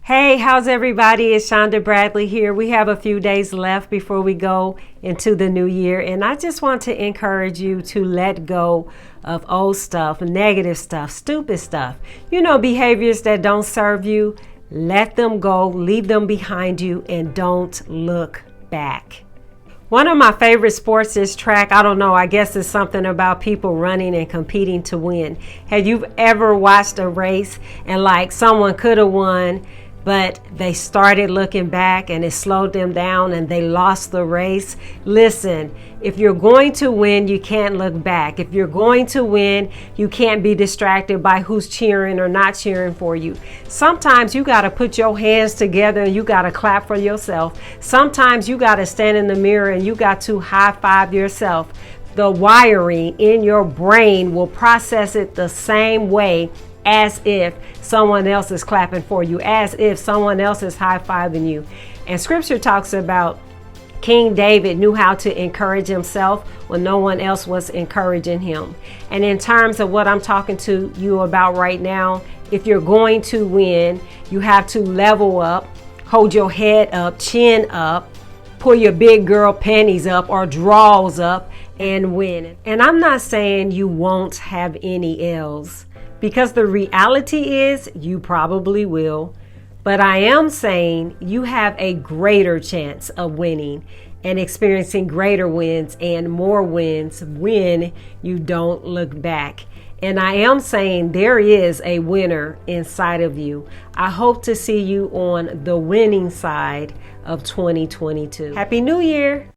Hey, how's everybody? It's Shonda Bradley here. We have a few days left before we go into the new year, and I just want to encourage you to let go of old stuff, negative stuff, stupid stuff. Behaviors that don't serve you. Let them go, leave them behind you, and don't look back. One of my favorite sports is track. I don't know, I guess it's something about people running and competing to win. Have you ever watched a race and someone could have won, but they started looking back and it slowed them down and they lost the race? Listen, if you're going to win, you can't look back. If you're going to win, you can't be distracted by who's cheering or not cheering for you. Sometimes you got to put your hands together and you got to clap for yourself. Sometimes you got to stand in the mirror and you got to high five yourself. The wiring in your brain will process it the same way as if someone else is clapping for you, as if someone else is high-fiving you. And scripture talks about King David knew how to encourage himself when no one else was encouraging him. And in terms of what I'm talking to you about right now, if you're going to win, you have to level up, hold your head up, chin up, pull your big girl panties up or drawers up and win. And I'm not saying you won't have any L's, because the reality is you probably will. But I am saying you have a greater chance of winning and experiencing greater wins and more wins when you don't look back. And I am saying there is a winner inside of you. I hope to see you on the winning side of 2022. Happy New Year!